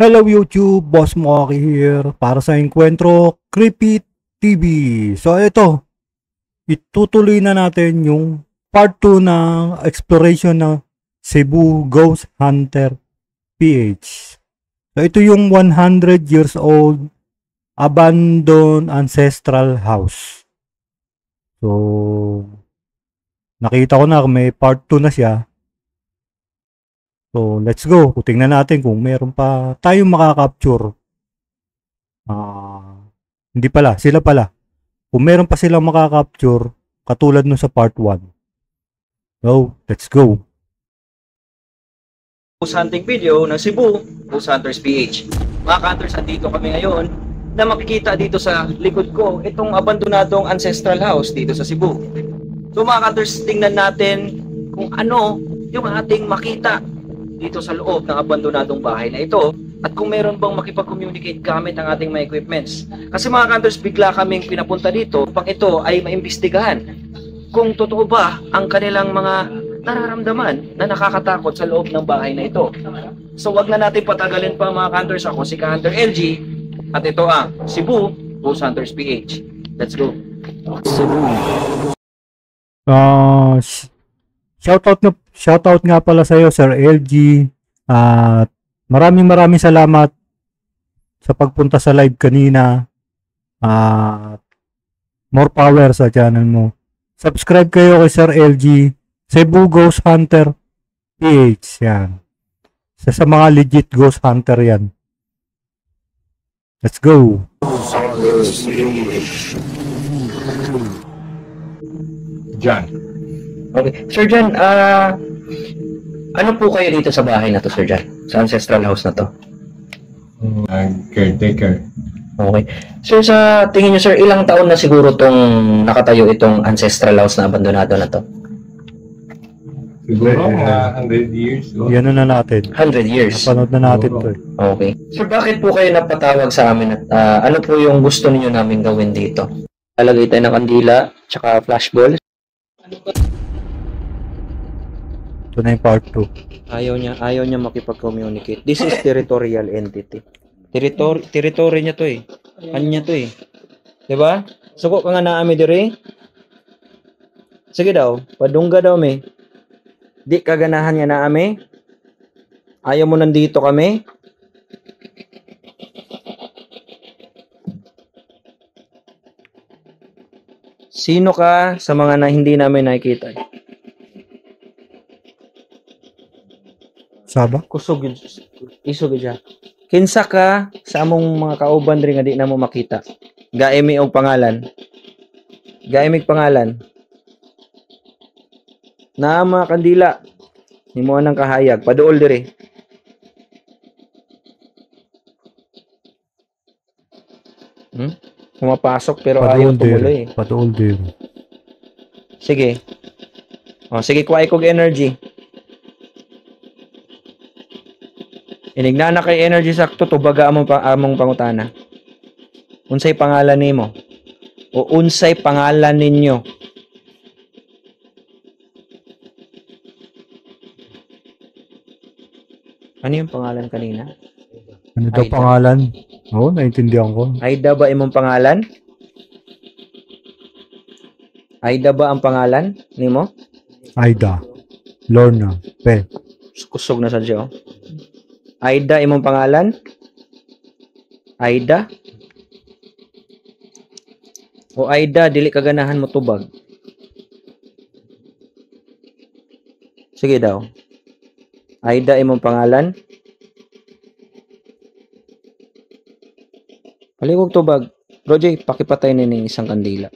Hello YouTube, Boss Moaki here para sa Encuentro Creepy TV. So ito, itutuloy na natin yung part 2 ng exploration ng Cebu Ghost Hunter PH. So ito yung 100 years old abandoned ancestral house. So nakita ko na may part 2 na siya. So, let's go. Tingnan natin kung meron pa tayong makaka-capture. Hindi pala, sila pala. Kung meron pa silang makaka-capture, katulad nung sa part 1. So, let's go. Ghost hunting video ng Cebu Ghost Hunters PH. Mga hunters, andito kami ngayon na makikita dito sa likod ko itong abandonadong ancestral house dito sa Cebu. So mga hunters, tingnan natin kung ano yung ating makita dito sa loob ng abandonadong bahay na ito at kung meron bang makipag-communicate gamit ang ating mga equipments. Kasi mga hunters, bigla kaming pinapunta dito upang ito ay maimbestigahan kung totoo ba ang kanilang mga nararamdaman na nakakatakot sa loob ng bahay na ito. So wag na natin patagalin pa mga hunters. Ako si Hunter LG at ito ang Cebu Ghost Hunters PH. Let's go. Cebu. Shoutout nga pala sa iyo, Sir LG. At maraming salamat sa pagpunta sa live kanina. More power sa channel mo. Subscribe kayo kay Sir LG, Cebu Ghost Hunter PH. Yan. Sa mga legit Ghost Hunter yan. Let's go. John. Okay. Sir John, ano po kayo dito sa bahay na to, Sir John? Sa ancestral house na to? Caretaker. Okay. Sir, sa tingin niyo, sir, ilang taon na siguro tong nakatayo itong ancestral house na abandonado na to? Siguro 100 years. Yan na natin. 100 years. Napanood na natin to. Okay. Sir, bakit po kayo napatawag sa amin at ano po yung gusto niyo namin gawin dito? Lalagay tayo ng kandila, tsaka flashball. Ito na yung part 2. Ayaw niya makipag-communicate. This is territorial entity. Territory niya to eh. Kanya to eh. 'Di ba? Suko ka nga naami dire. Sige daw, padungga daw me. Di kaganahan niya naami. Ayaw mo nandito kami. Sino ka sa mga na hindi namin nakikita? Saba? Kusog yun. Isog siya. Kinsa ka sa among mga kauban rin nga di na mo makita. Gaemi og pangalan. Gaemi pangalan. Na mga kandila. Nimo anang kahayag. Paduol dire. Pumapasok pero ayaw tumuloy. Paduol dir. Sige. Sige, kuha kog energy. Inignana kay energy sakto tubaga among pangutana. Unsay pangalan nimo? O unsay pangalan ninyo? Ano yung pangalan kanina? Ano daw pangalan? Oo, naintindihan ko. Aida ba imong pangalan? Aida ba ang pangalan nimo? Aida. Lorna. Pe. Kusog na sa diyo. Aida imong pangalan? Aida? O Aida, dili ka ganahan mo tubag? Sige daw. Aida imong pangalan? Paligog tubag. Roger, pakipatay na ng isang kandila.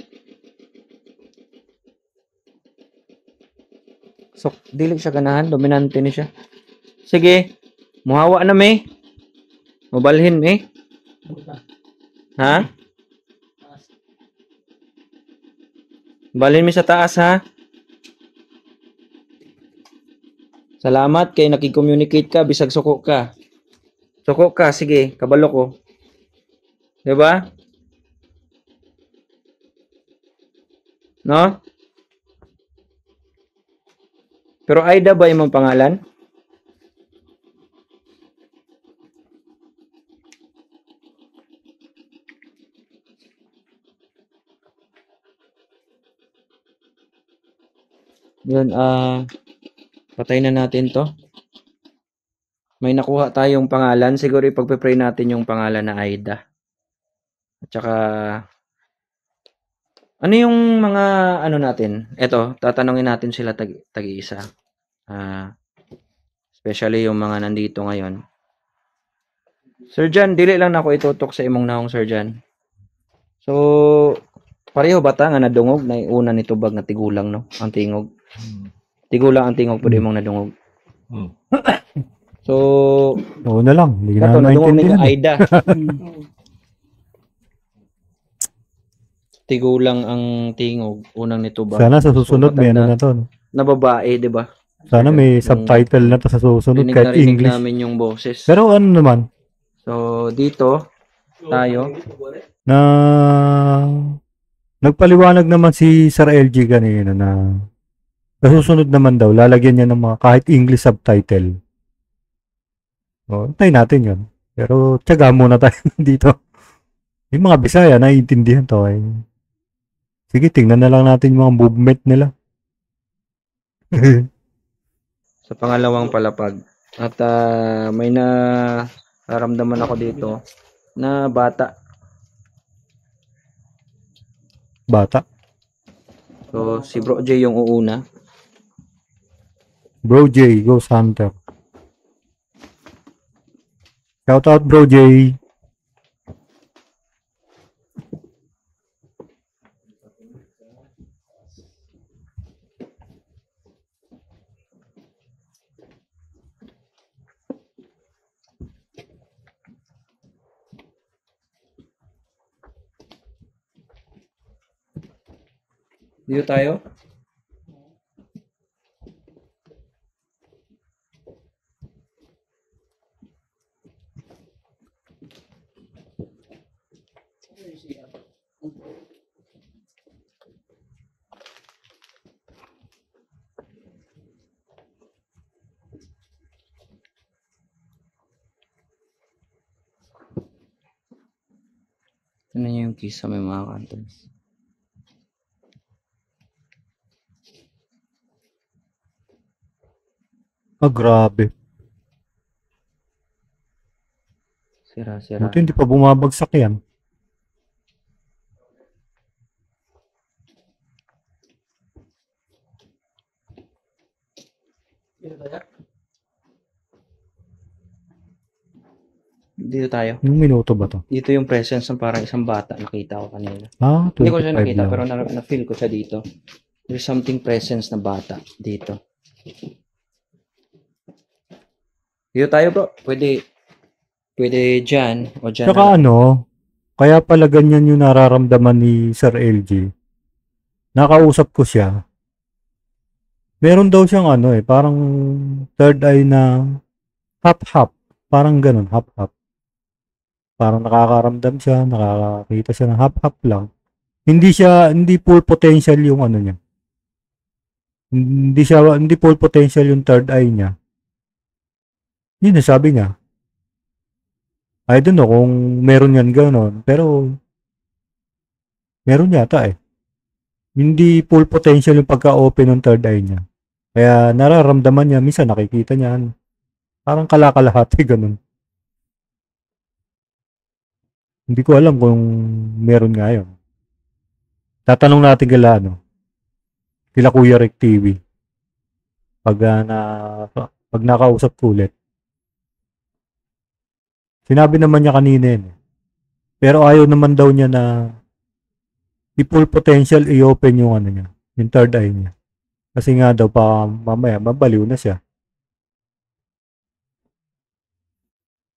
So, dili siya ganahan. Dominante ni siya. Sige. Muhawa na me. Mubalhin me. Ha? Balhin mi sa taas ha. Salamat kay nakig-communicate ka bisag suko ka. Suko ka, sige, kabalo ko. 'Di ba? No? Pero Aida ba imong pangalan? Yun, patay na natin to. May nakuha tayong pangalan. Siguro ipagpe-pray natin yung pangalan na Aida. At saka, ano yung mga, ano natin? Eto, tatanungin natin sila tag-iisa. Especially yung mga nandito ngayon. Sir Jan, dili lang na ako itutok sa imong naong Sir Jan. So, pareho bata nga nadungog na una nito bag na tigulang no, ang tingog. Tigulang ang tingog pud imong nadungog. So, Oo na lang. Hindi na kato nadungog ni naintindihan. Aida. Tigulang ang tingog unang nito bag. Sana sa susunod may ano na to. No? Na babae, 'di ba? Sana may subtitle na to sa susunod Rinig kahit na rinig English. namin yung boses. Pero ano naman, So, dito tayo. na nagpaliwanag naman si Sir LG kanina na sa susunod naman daw, lalagyan niya ng mga kahit English subtitle. O, tayo natin yun. Pero tiyaga muna tayo dito. Yung mga Bisaya, naiintindihan to eh. Sige, tingnan na lang natin yung mga movement nila. Sa pangalawang palapag. At may nararamdaman ako dito na bata. Bata. So, si Bro J yung uuna. Bro J, Ghost Hunter. Shout out Bro J. Dito tayo. Ano yung keys sa may mga kantos? Ah, grabe. Sira-sira. Buti hindi pa bumabagsak yan. Dito tayo. Yung minuto ba to? Dito yung presence ng parang isang bata nakita ko kanina. Ah, Hindi ko siya 25 nakita lang. pero na-feel ko siya dito. There's something presence na bata dito. Dito tayo bro. Pwede dyan o dyan. Tsaka ano, kaya pala ganyan yung nararamdaman ni Sir LG. Nakausap ko siya. Meron daw siyang ano eh, parang third eye na half-half. Parang ganun, half-half. Parang nakakaramdam siya, nakakakita siya ng half-half lang. Hindi full potential yung ano niya. Hindi full potential yung third eye niya. Yun na sabi niya. I don't know kung meron yan gano'n, pero meron yata eh. Hindi full potential yung pagka-open ng third eye niya. Kaya nararamdaman niya, minsan nakikita niya, parang kalakalahati ganun. Hindi ko alam kung meron nga yun. Tatanong natin kila Kuya Rick TV. Pag nakausap ko ulit. Sinabi naman niya kanina yun. Pero ayaw naman daw niya na i-full potential i-open yung ano niya, yung third eye niya. Kasi nga daw pa mamaya mabaliw na siya.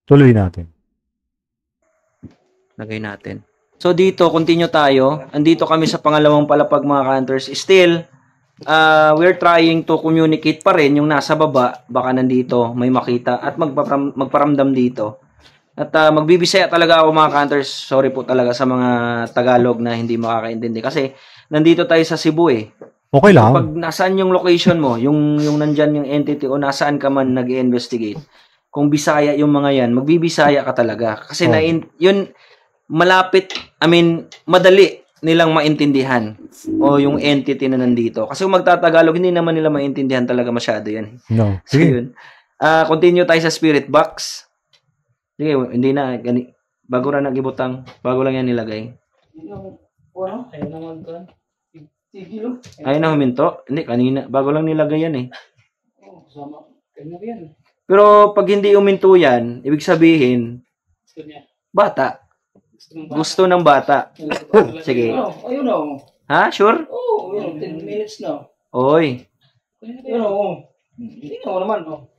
Tuloy natin. Lagay natin. So dito, continue tayo. Andito kami sa pangalawang palapag mga hunters. Still, we're trying to communicate pa rin yung nasa baba. Baka nandito may makita at magparamdam dito. At magbibisaya talaga ako mga hunters. Sorry po talaga sa mga Tagalog na hindi makakaintindi. Kasi nandito tayo sa Cebu eh. Okay lang. Pag nasaan yung location mo, yung nandyan yung entity o nasaan ka man nag-investigate, kung Bisaya yung mga yan, magbibisaya ka talaga. Kasi yun, malapit, madali nilang maintindihan o yung entity na nandito. Kasi kung magtatagalog, hindi naman nila maintindihan talaga masyado yan. No. So, Sige. yun. Continue tayo sa spirit box. Sige, hindi na. Bago na nagibutang. Bago lang yan nilagay. Ayaw na huminto? Hindi, kanina. Bago lang nilagay yan eh. Pero pag hindi uminto yan, ibig sabihin, bata. Gusto ng bata. Sige. Ayun o. Ha? Sure? Oo, 10 minutes na. Oy. Ayun o. Hindi na naman o.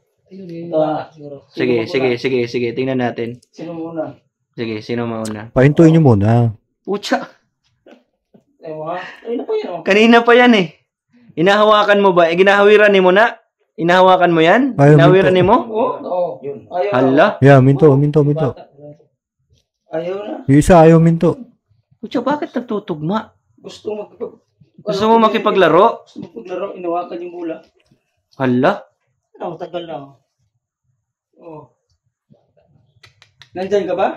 Sige. Tingnan natin. Sino muna? Sige, sino mauna? Pahintuin nyo muna. Pucha. Ewa. Ayun na po yan o. Kanina pa yan eh. Inahawakan mo ba? Ginahawiran ni mo na? Inahawakan mo yan? Ayaw, Inahawiran ni mo? Oo. Yun. Ayaw. Hala. Yeah, minto. Ayaw na. Yung isa ayaw minto. Pucha, bakit nagtutugma? Gusto Gusto mo makipaglaro? Gusto makipaglaro. Inawakan yung bola. Hala. Ano, tagal na o. Oo. Nandyan ka ba?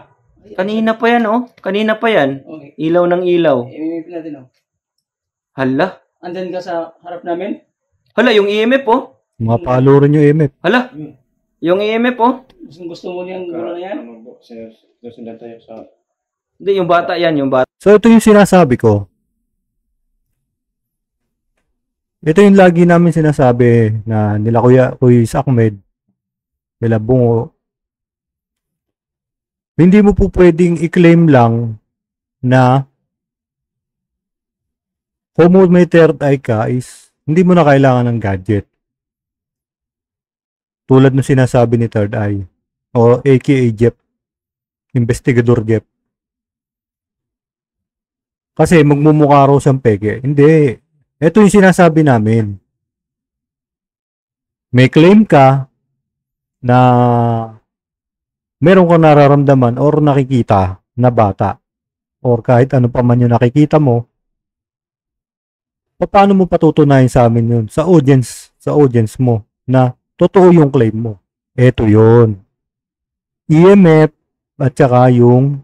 Kanina pa yan oh. Kanina pa yan. Okay. Ilaw ng ilaw. I-mimip natin o. Hala. Andyan ka sa harap namin? Hala, yung EMF oh. Mga palo rin yung MF. Hala. Yung EMF oh. Gusto mo niyang bola na yan? Susundan tayo sa... Hindi, yung bata yan. Yung bata. So, ito yung sinasabi ko. Ito yung lagi namin sinasabi na nila Kuya Ahmed, nila Bungo. Hindi mo po pwedeng i-claim lang na kung may third eye ka is hindi mo na kailangan ng gadget. Tulad ng sinasabi ni Third Eye o aka Jeff, Investigador Jeff. Kasi magmumukha raw siyang peke. Hindi. Ito yung sinasabi namin. May claim ka na meron kang nararamdaman or nakikita na bata or kahit ano pa man yung nakikita mo, paano mo patutunayan sa amin yun? Sa audience mo na totoo yung claim mo. Ito yun. EMF at saka yung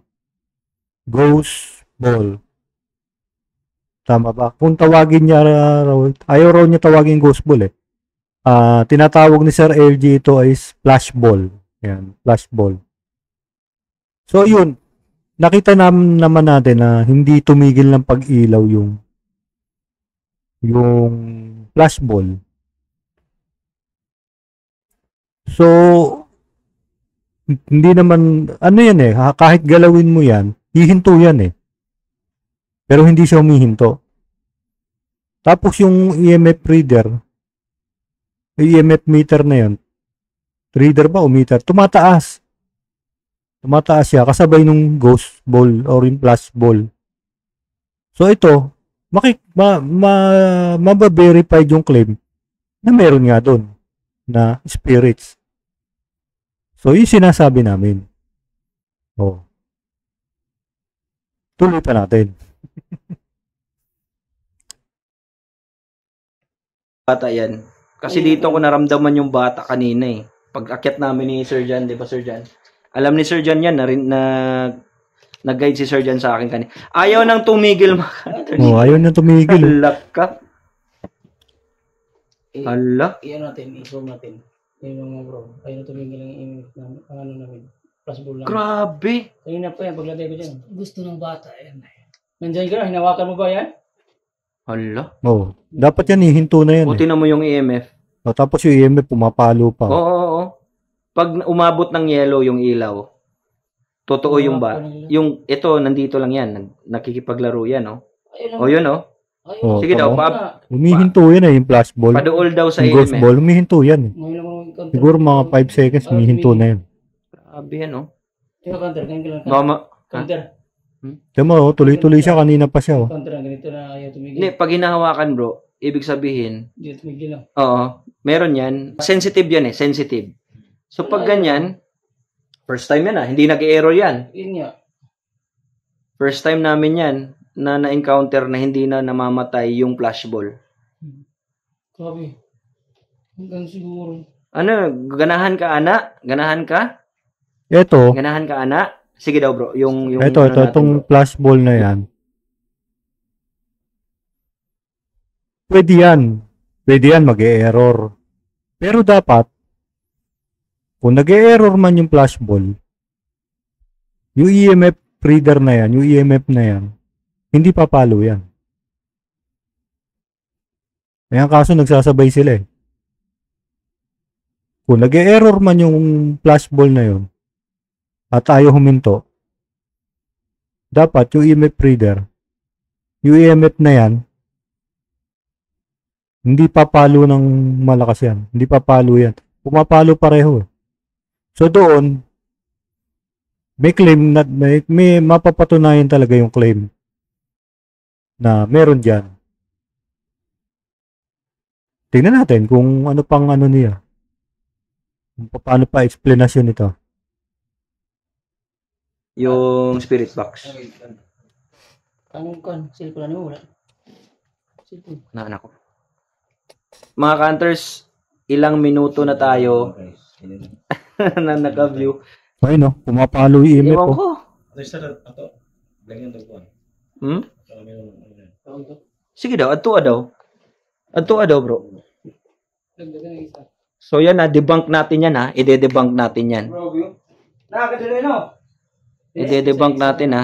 ghost ball. Tama ba? Kung tawagin niya ayaw raw niya tawagin ghost ball eh. Tinatawag ni Sir LG ito ay flash ball. Yan, flash ball. So yun, nakita naman natin na hindi tumigil ng pag-ilaw yung flash ball. So hindi naman ano yan eh, kahit galawin mo yan, hihinto yan eh. Pero hindi siya humihinto. Tapos yung EMF reader, EMF meter na yan, reader ba o meter, tumataas. Tumataas siya kasabay nung ghost ball or yung flash ball. So ito, mabaverify yung claim na meron nga doon na spirits. So yung sinasabi namin. Oh. Tuloy pa natin. Bata yan. Kasi dito ko naramdaman yung bata kanina eh. Pag akyat namin ni Sir Jan, di ba Sir Jan? Alam ni Sir Jan yan na nag-guide si Sir Jan sa akin kanina. Ayaw nang tumigil Ayaw nang tumigil. Halak ka. Hala. Iyan natin, i-zoom natin. Yung mga bro. Ayaw na tumigil ang image namin. Ang ano namin. Plus ball namin. Grabe. Kanina pa yan, paglagay ko dyan. Gusto ng bata, yan. Nandyan ka na, hinawakan mo ba yan? Hala. Oh, dapat yan hihinto na yan. Buti na mo yung EMF. Tapos yung EMF pumapalo pa. Oo. Pag umabot ng yellow yung ilaw, totoo yung ba? Yung ito, nandito lang yan. Nakikipaglaro yan, oh. O yun, oh. Oh, Sige daw, humihinto yan eh, yung flash ball. padool daw sa Yung ghost EMF. ball, humihinto yan eh. Siguro mga 5 seconds, humihinto na yan. Grabe yan, oh. Tingnan counter, ganyan ka lang. Mama. Counter. Tama oh, tuloy-tuloy siya, kanina pa siya oh. Counter na ganito na ayaw tumigil. Hindi, pag hinahawakan bro, ibig sabihin, Hindi tumigil na. oo, meron yan. Sensitive yan eh, sensitive. So pag ganyan, first time yan ah, hindi nag-error yan. Yun nga. First time namin yan na na-encounter na hindi na namamatay yung flashball. Grabe. Hanggang siguro. Ano, ganahan ka ana? Ganahan ka? Ito, Ganahan ka ana? Sige daw bro, yung itong flash ball na yan, pwede yan. Pwede yan mag-e-error. Pero dapat, kung nag-e-error man yung flashball, yung EMF reader na yan, yung EMF na yan, hindi papalo yan. Kaya kaso nagsasabay sila eh. Kung nag-e-error man yung flashball na yun, at ayaw huminto, dapat yung EMF reader, yung EMF na yan, hindi papalo ng malakas yan. Hindi papalo yan. Pumapalo pareho. So doon, may claim na may mapapatunayan talaga yung claim na meron dyan. Tingnan natin kung ano pang ano niya. Kung paano pa explanation nito. Yung spirit box. Ang kan, cellphone na wala. Cellphone. Na anak ko. Mga Cantors, ilang minuto na tayo na nag-view. Ay no, pumapalo yung EMF Ewan oh. ko. Hmm? Tawag to. Sige daw, adtua daw. Adtua daw, bro. Dagdagan ng isa. So yan na, debunk natin yan ha. Ide-debunk natin yan. Bro, view. Nakakadali no? Ide-debunk natin ha.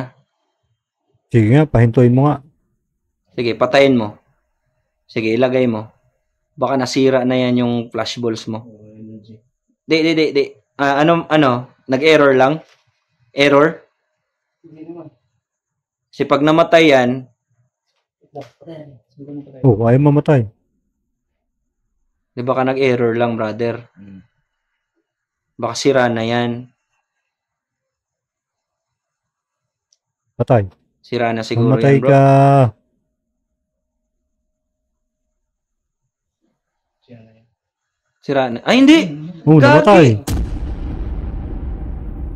Sige nga, pahintuin mo nga. Sige, patayin mo. Sige, ilagay mo. Baka nasira na yan yung flashballs mo. Di. Ano, nag-error lang? Error? Hindi naman. Kasi pag namatay yan, Patayan. Sabi ko mo patayan. Oh, ayaw mamatay. di ba ka nag-error lang, brother? Baka sira na yan. Patay. Sira na siguro Mamatay yan, bro. ka. Sira na. Ay, hindi! Oh, namatay.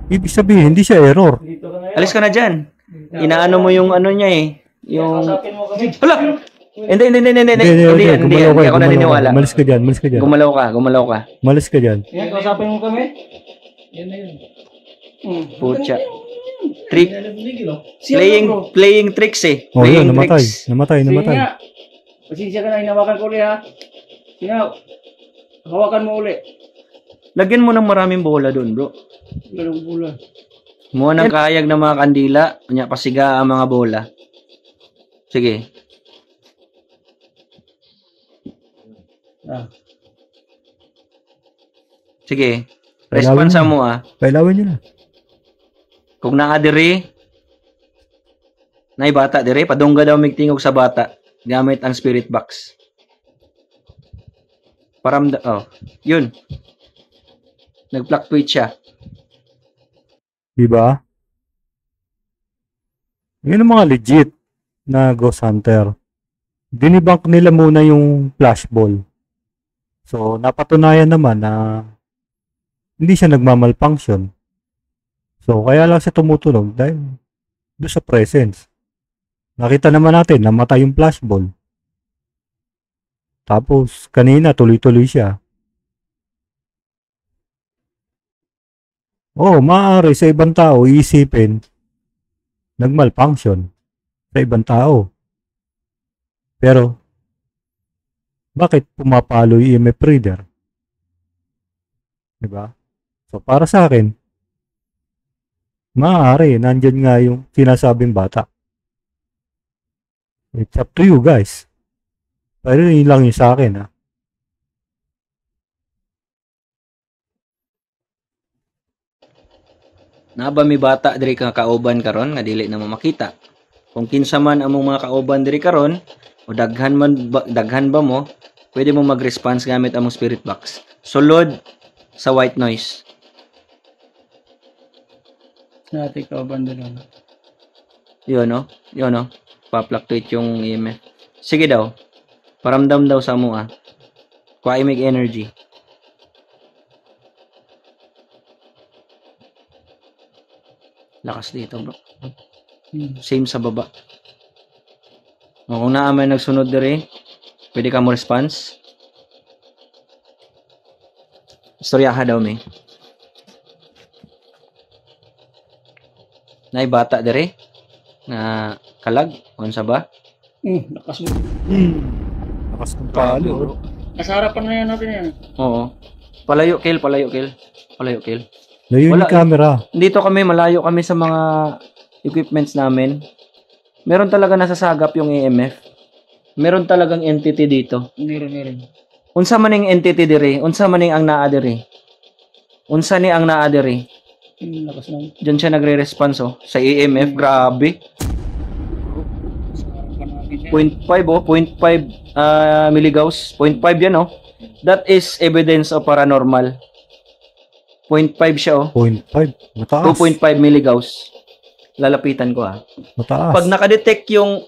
Ibig sabihin, hindi siya error. Dito ka na Alis ka na dyan. Inaano mo yung ano niya eh. Yung... Kasapin mo kami. Hala! Hindi. Hindi yan. Hindi ako naniniwala. Malis ka dyan, malis ka dyan. Gumalaw ka. Malis ka dyan. Yan, kasapin mo kami. Yan na yun. Putya. Trick. Siya bro. Playing tricks eh. Oh, yun, Playing namatay. tricks. Namatay. Sige nga. Pasensya ka na, hinawakan ko ulit ha. Sige nga. Hawakan mo ulit. Lagyan mo ng maraming bola doon, bro. Ganong bulan. Muha ng kahayag ng mga kandila. Kanya pasiga ang mga bola. Sige. Ah. Sige. Responsa mo ah. Kailawin nyo na. Kung naadiri, nay bata dire, padungga daw migtingog sa bata gamit ang spirit box. Yun. Nag-fluctuate siya. Diba? Yun ang mga legit na ghost hunter. Dinibunk nila muna yung flashball. So, napatunayan naman na hindi siya nagmamalfunction. So, kaya lang siya tumutunog dahil doon sa presence. Nakita naman natin, namatay yung flashball. Tapos, kanina, tuloy-tuloy siya. Oh, maaari sa ibang tao, iisipin, nagmalfunction sa ibang tao. Pero, bakit pumapalo yung EMF reader? Diba? So, para sa akin, maaari, nandyan nga yung sinasabing bata. It's up to you guys. Pero yun lang yung sa akin, ha. Naba mi bata diri ka kauban karon nga dili na mo makita. Kung kinsa man among mga kauban diri karon o daghan ba mo, pwede mo mag-response gamit among spirit box. Sulod sa white noise. Natin ka abandonan. Yun no. Pa-fluctuate yung EMF. Sige daw. Paramdam daw sa mo ah. Kuha imig energy. Lakas dito, bro. Same sa baba. O, kung naamay nagsunod dire, pwede ka mo response. Istoryaha daw may. Nay bata dire na kalag, unsa ba? Lakas mo. Lakas ng palo. Oh. Nasa harapan na yan natin yan. Oo. Palayo, Kel. Palayo, Kel. Palayo, Kel. Layo Wala, yung camera. Dito kami, malayo kami sa mga equipments namin. Meron talaga nasasagap yung EMF. Meron talagang entity dito. Meron. Unsa man yung entity diri? Unsa man yung ang naa diri? Unsa ni ang naa diri? Yung lakas lang. Diyan siya nagre-response oh. Sa EMF, grabe. Sa harapan natin yan. 0.5 oh, 0.5 milligauss. 0.5 yan oh. That is evidence of paranormal. 0.5 siya oh. 0.5. Mataas. 2.5 milligauss. Lalapitan ko ah. Mataas. Pag nakadetect yung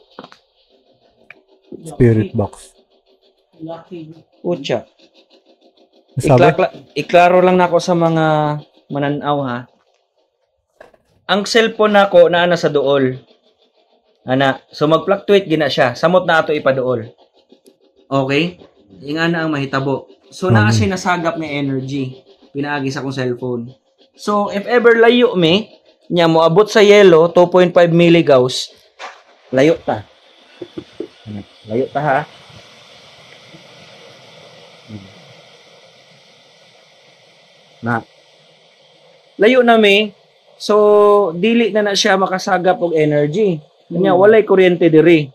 Spirit box. Lucky. Pucha. Sabi? Iklaro lang nako sa mga mananaw ha. Ang cellphone nako naa na sa duol. Ana, so mag-fluctuate gina siya. Samot na ato ipaduol. Okay? Inga na ang mahitabo. So naa siya nasagap na energy. Pinaagi sa akong cellphone. So if ever layo me, nya mo abot sa yellow 2.5 milligauss. Layo ta. Layo ta ha. Na. Layo na mi. So dili na siya makasagap og energy. Kanya walay kuryente diri.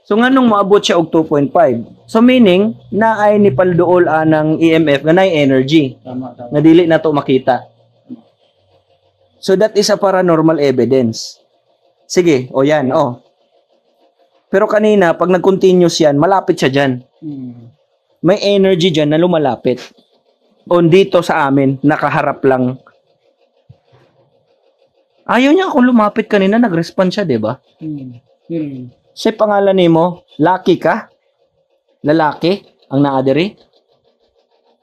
So nganong moabot siya og 2.5. So meaning naay ni palduol anang EMF nga nay energy Tama. na dili na to makita. So that is a paranormal evidence. Sige, o yan, oh. Pero kanina pag nag-continuous yan, malapit siya diyan. May energy diyan na lumalapit. O dito sa amin, nakaharap lang. Ayaw niya kung lumapit kanina, nag-respond siya, 'di ba? Sa pangalan nimo, Lucky ka? Lalaki ang naa diri?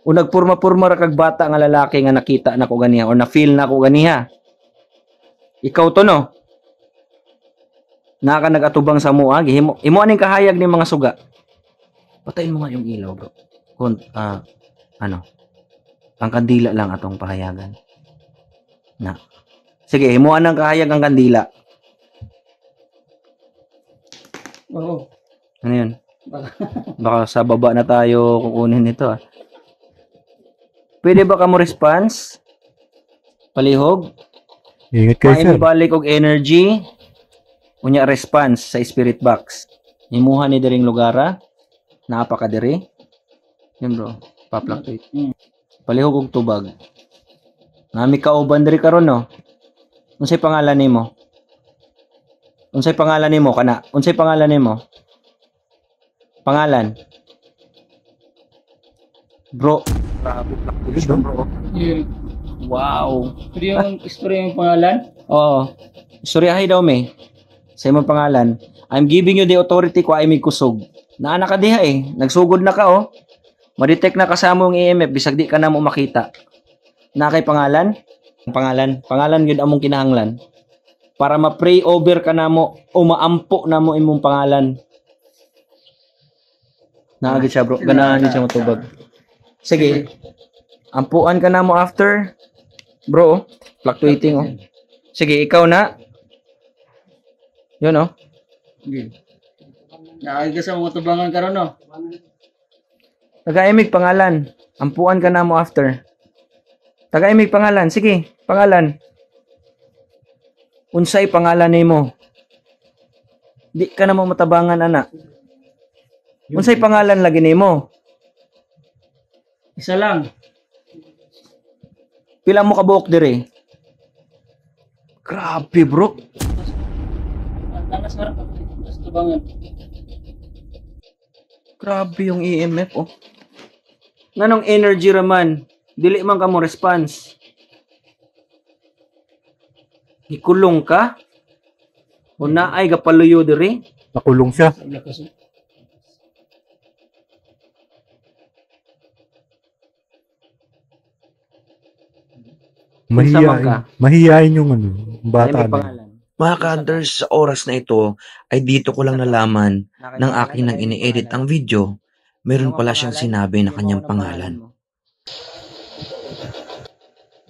O nagpurma-purma ra kag bata nga lalaki nga nakita nako ganiha o na-feel nako ganiha? Ikaw to no? Naka nagatubang sa mua, gihimo. Imo aning kahayag ni mga suga. Patayin mo nga yung ilaw, bro. Ano? Ang kandila lang atong pahayagan. Na. Sige, himuan ng kahayag ang kandila. Oo. Ano yun? Baka sa baba na tayo kukunin nito ah. Pwede ba ka mo response? Palihog? Ingat kayo, sir. Balik og energy. Unya response sa spirit box. Himuha ni diring lugara. Napaka diri. Yan bro. Pa-fluctuate. Palihog og tubag. Nami kauban diri karon no. Unsay pangalan nimo? Unsay pangalan nimo kana? Unsay pangalan nimo? Pangalan? Bro, grabe fluctuation bro. Wow. Pwede yung istorya yung pangalan? Oo. Istoryahay daw me. Sa imong pangalan. I'm giving you the authority ko ay may kusog. Naana ka diha eh. Nagsugod na ka oh. Ma-detect na kasama yung EMF bisag di ka na mo makita. Na kay pangalan? Pangalan gyud among kinahanglan. Para ma-pray over ka na mo o maampo na mo imong pangalan. Naagid siya bro. Ganahan din siya matubag. Sige. Ampuan ka na mo after. Bro, fluctuating oh. Sige, ikaw na. Yun oh. Nakagay sa mga tubangan karon no? Taga-imig pangalan. Ampuan ka na mo after. Taga-imig pangalan. Sige, pangalan. Unsay pangalan nimo? Di ka na mo matabangan ana. Unsay pangalan lagi nimo? Isa lang. Pila mo ka buok dire? Grabe, bro. Tanas harap sa tubangan. Grabe yung EMF, oh. Nganong energy raman? Dili man ka mo response. Gikulong ka? O naay gapaluyo dire? Nakulong siya. Lakas. Mahihain. Mahihain yung ano, Ay, bata may na. pangalan. Mga ka-hunters, sa oras na ito ay dito ko lang nalaman ng aking nang ini-edit ang video. Meron pala siyang sinabi na kanyang pangalan.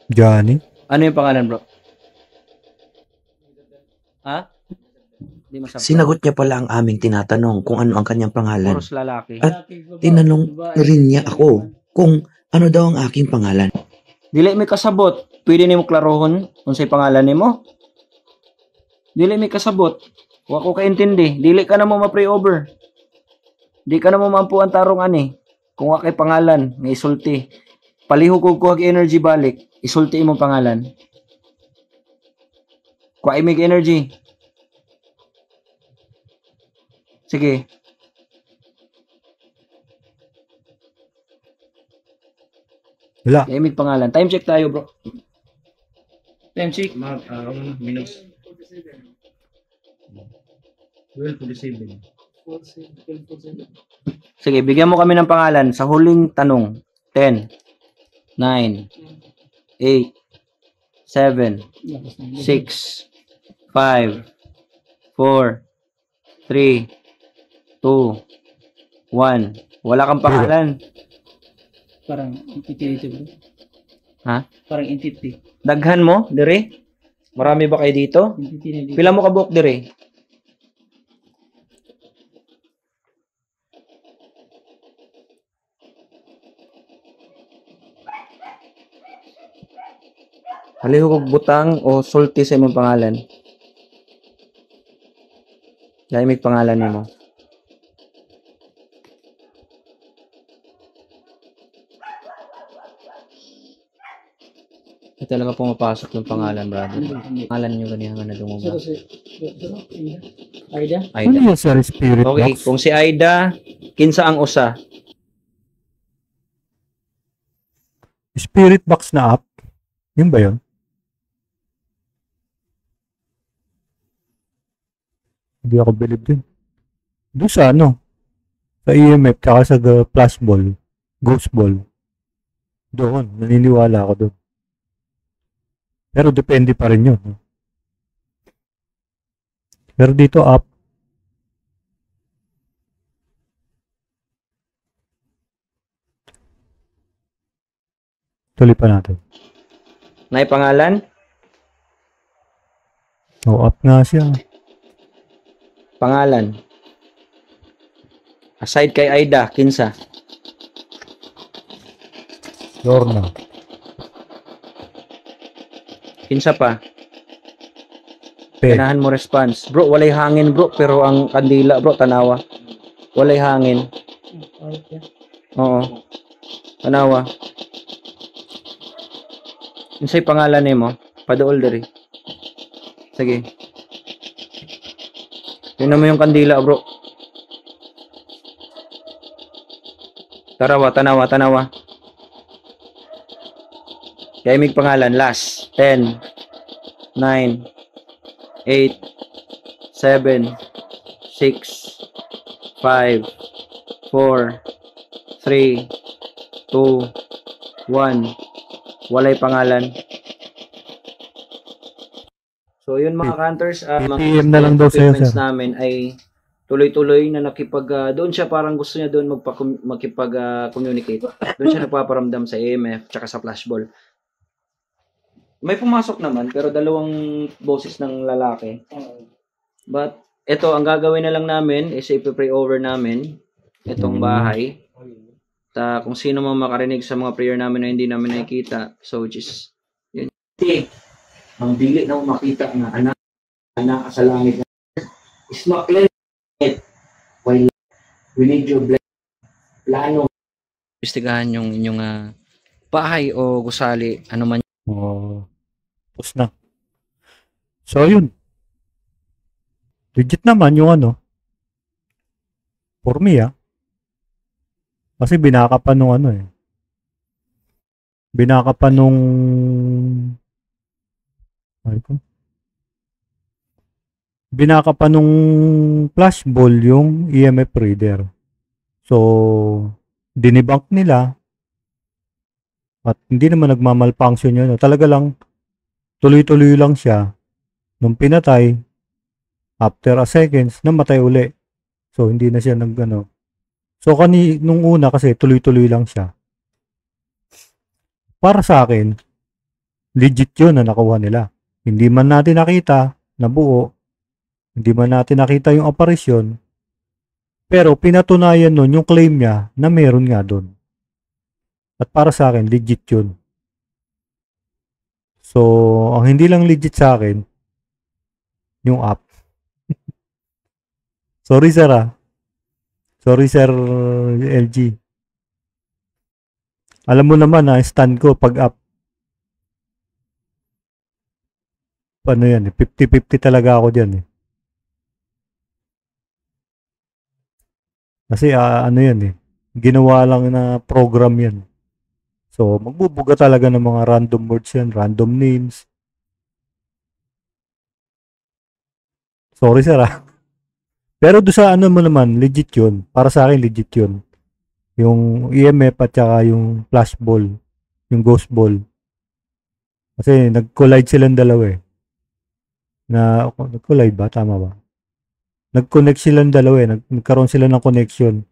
Johnny. Ano yung pangalan, bro? Ha? Di masabi. Sinagot niya pala ang aming tinatanong kung ano ang kanyang pangalan. Puros lalaki. At tinanong rin niya ako kung ano daw ang aking pangalan. Dili may kasabot. Pwede nimo klarohon unsay pangalan nimo? Dili may kasabot. Wa ko kaintindi. Dili ka na mo ma-pray over. Di ka na mo mampu ang tarong ani. Kung wa kay pangalan nga isulti. Palihog og kuhag energy balik. Isulti imong pangalan. Kuha imig energy. Sige. Wala. Imig pangalan. Time check tayo, bro. Time check. Minutes. 12:47. Sige, bigyan mo kami ng pangalan sa huling tanong. 10, 9, 8, 7, 6, 5, 4, 3, 2, 1. Wala kang pangalan. Parang entity dito, bro. Ha? Parang entity. Daghan mo, dire? Marami ba kayo dito? Entity na dito. Pila mo ka book dire? Halihog og butang o sulti sa imong pangalan. Dahil may pangalan nimo. Hindi talaga pumapasok yung pangalan, brother. Pangalan nyo ganyan na dungo ba? Aida? Ano Aida. yun, sir? Spirit Okay, box? kung si Aida, kinsa ang usa? Spirit box na app? Yun ba yun? Hindi ako believe din. Doon sa ano? Sa EMF, tsaka sa flash ball, ghost ball. Doon, naniniwala ako doon. Pero depende pa rin yun. Pero dito app, tuloy pa natin. Nay pangalan? O, app nga siya. Pangalan. Aside kay Aida, kinsa? Lorna. Kinsa pa? Pe. Ganahan mo response. Bro, walay hangin bro, pero ang kandila bro, tanawa. Walay hangin. Oo. Tanawa. Kinsay pangalan nimo? Paduol diri. Sige. Tingnan mo yung kandila bro. Tarawa, tanawa, tanawa. Kaya may pangalan, last. 10, 9, 8, 7, 6, 5, 4, 3, 2, 1. Walay pangalan. So yun mga counters, mga ATM na lang daw sa'yo, equipments sir. namin ay tuloy-tuloy na nakipag doon siya, parang gusto niya doon makipag-communicate. Doon siya nagpaparamdam sa EMF tsaka sa flashball. May pumasok naman pero dalawang boses ng lalaki. But ito, ang gagawin na lang namin is i-pray over namin itong bahay. Kung sino man makarinig sa mga prayer namin na hindi namin nakikita, so just yun. Ang dili na makita nga anak sa langit is maklen while we need your plano. Istigahan yung inyong bahay o gusali, ano man. Oh, tapos na. So, yun. Legit naman yung ano. For me, Kasi binaka pa nung ano eh. Binaka pa nung... Ay ko. Binaka pa nung flashball yung EMF reader. So, dinibunk nila. At hindi naman nagmamalfunction yun. Talaga lang, tuloy-tuloy lang siya. Nung pinatay, after a seconds, namatay uli. So, hindi na siya nung una kasi tuloy-tuloy lang siya. Para sa akin, legit yun na nakuha nila. Hindi man natin nakita na buo, Hindi man natin nakita yung apparition, pero pinatunayan nun yung claim niya na meron nga doon. At para sa akin, legit yun. So, ang hindi lang legit sa akin, yung app. Sorry sir Sorry sir LG. Alam mo naman na stand ko pag app. Ano yan 50-50 talaga ako dyan Kasi ano yan ginawa lang na program yan. So, magbubuga talaga ng mga random words yan, random names. Sorry sir Pero do sa ano mo naman, legit yun. Para sa akin, legit yun. Yung EMF at saka yung flash ball, yung ghost ball. Kasi nag-collide silang dalawa nag-collide ba? Tama ba? Nag-connect silang dalawa nagkaroon sila ng connection.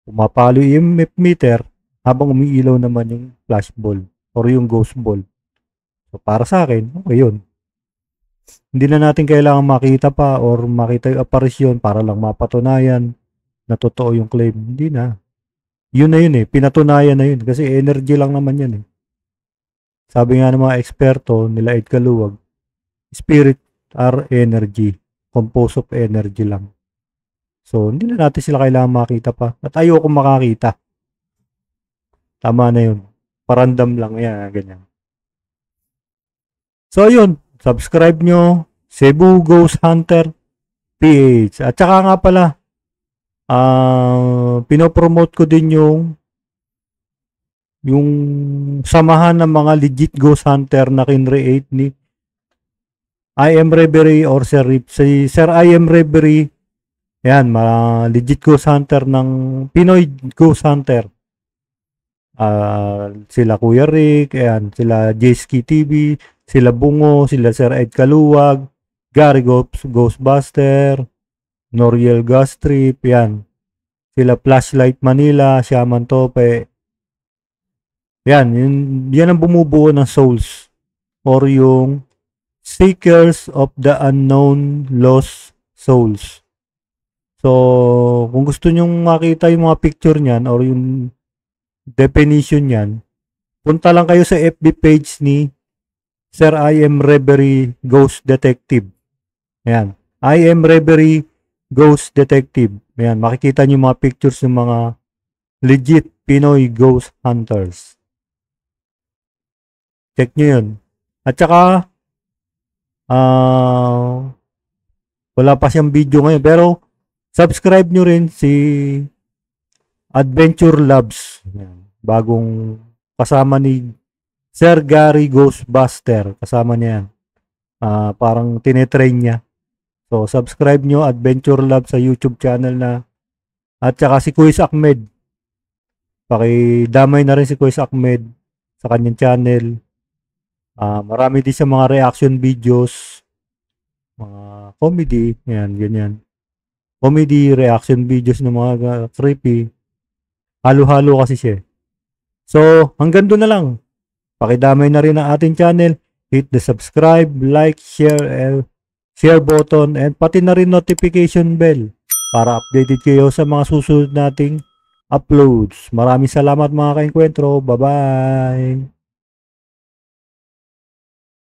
Pumapalo yung EMF meter habang umiilaw naman yung flash ball or yung ghost ball. So, para sa akin, okay yun. Hindi na natin kailangan makita pa or makita yung apparition para lang mapatunayan na totoo yung claim. Hindi na. Yun na yun pinatunayan na yun kasi energy lang naman yan Sabi nga ng mga eksperto nila Ed Kaluwag, spirit are energy, composed of energy lang. So, hindi na natin sila kailangan makita pa. At ayoko makakita. Tama na yun. Parandam lang yan, ganyan. So, yun. Subscribe nyo, Cebu Ghost Hunter PH. At saka nga pala, pinopromote ko din yung samahan ng mga legit ghost hunter na kinreate ni I Am Reverie or Sir Rip. Si Sir I Am Reverie, yan, legit ghost hunter ng Pinoy Ghost Hunter. Sila Kuya Rick, ayan, sila J-Ski TV, sila Bungo, sila Sir Ed Kaluwag, Gary Ghostbuster, Noriel Gastrip, yan. Sila Flashlight Manila, Shaman Tope. Yan, yan ang bumubuo ng souls or yung Seekers of the Unknown Lost Souls. So, kung gusto nyong makita yung mga picture niyan or yung definition niyan, punta lang kayo sa FB page ni Sir I Am Reverie Ghost Detective. Ayan. I Am Reverie Ghost Detective. Ayan. Makikita nyo mga pictures ng mga legit Pinoy Ghost Hunters. Check nyo yun. At saka, wala pa siyang video ngayon. Pero, subscribe nyo rin si Adventure Labs. Ayan. Bagong kasama ni Sir Gary Ghostbuster. Kasama niya yan. Parang tinetrain niya. So, subscribe nyo Adventure Labs sa YouTube channel na. At saka si Kuis Ahmed. Pakidamay na rin si Kuis Ahmed sa kanyang channel. Marami din sa mga reaction videos. Mga comedy. Yan, ganyan. Comedy, reaction videos ng mga creepy. Halo-halo kasi siya. So, hanggang doon na lang. Pakidamay na rin ang ating channel. Hit the subscribe, like, share button, and pati na rin notification bell para updated kayo sa mga susunod nating uploads. Maraming salamat mga kaengkwentro. Bye-bye!